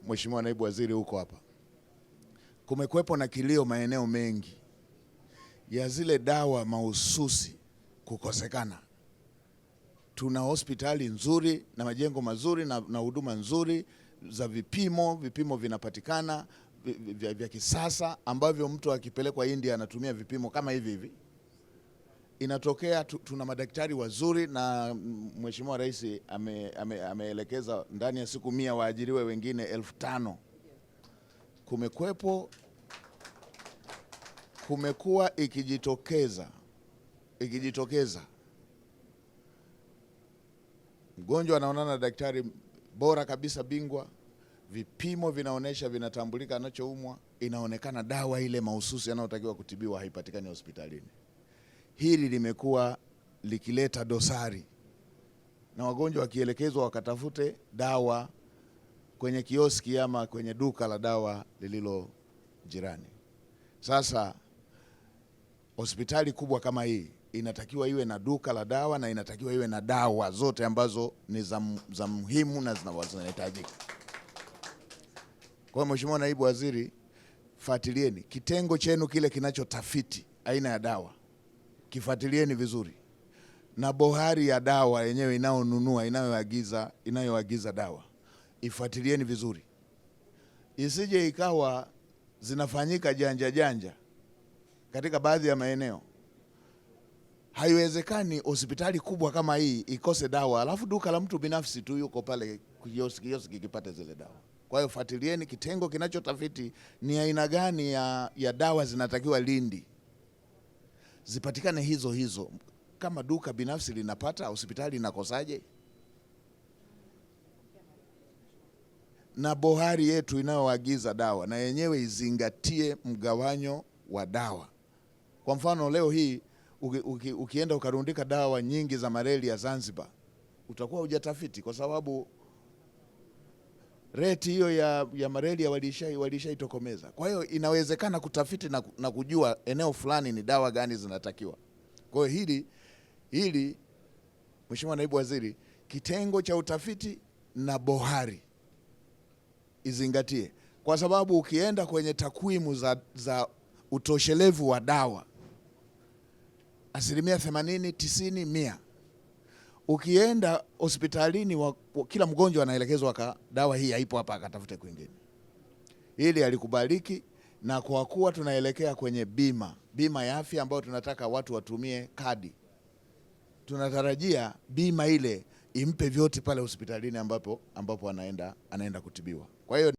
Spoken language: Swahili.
Mheshimiwa Naibu Waziri huko hapa, kumekuwepo na kilio maeneo mengi ya zile dawa mahususi kukosekana. Tuna hospitali nzuri na majengo mazuri na huduma nzuri za vipimo vinapatikana vya kisasa ambavyo mtu akipelekwa India anatumia vipimo kama hivi. Inatokea tuna madaktari wazuri na Mheshimiwa Rais ameelekeza ndani ya siku 100 waajiriwe wengine 5,000. Kumekuwa ikijitokeza mgonjwa anaonana na daktari bora kabisa bingwa, vipimo vinaonesha vinatambulika anachoumwa, inaonekana dawa ile mahususi anayotakiwa kutibiwa haipatikani hospitalini. Hili limekuwa likileta dosari na wagonjwa wakielekezwa wakatafute dawa kwenye kioski ama kwenye duka la dawa lililo jirani. Sasa hospitali kubwa kama hii inatakiwa iwe na duka la dawa na inatakiwa iwe na dawa zote ambazo ni za muhimu na zinahitajika. Kwa Mheshimiwa Naibu Waziri, fuatilieni kitengo chenu kile kinachotafiti aina ya dawa, kifuatilieni vizuri, na bohari ya dawa yenyewe inayoagiza dawa ifuatilieni vizuri, isije ikawa zinafanyika janja katika baadhi ya maeneo. Haiwezekani hospitali kubwa kama hii ikose dawa alafu duka la mtu binafsi tu yuko pale kioski kipate zile dawa. Kwa hiyo fuatilieni kitengo kinachotafiti ni aina gani ya dawa zinatakiwa Lindi, zipatikane hizo. Kama duka binafsi linapata, hospitali inakosaje? Na bohari yetu inayoagiza dawa na yenyewe izingatie mgawanyo wa dawa. Kwa mfano leo hii ukienda ukarundika dawa nyingi za malaria ya Zanzibar, utakuwa hujatafiti, kwa sababu reti hiyo ya malaria walishaitokomeza. Kwa hiyo inawezekana kutafiti na kujua eneo fulani ni dawa gani zinatakiwa. Kwa hiyo hili Mheshimiwa Naibu Waziri, kitengo cha utafiti na bohari izingatie, kwa sababu ukienda kwenye takwimu za utoshelevu wa dawa 80%, 90%, 100%. Ukienda hospitalini kila mgonjwa anaelekezwa dawa hii haipo hapa, akatafute kwingine. Hili halikubaliki, na kwa kuwa tunaelekea kwenye bima ya afya ambayo tunataka watu watumie kadi, tunatarajia bima ile impe vyote pale hospitalini ambapo anaenda kutibiwa. Kwa hiyo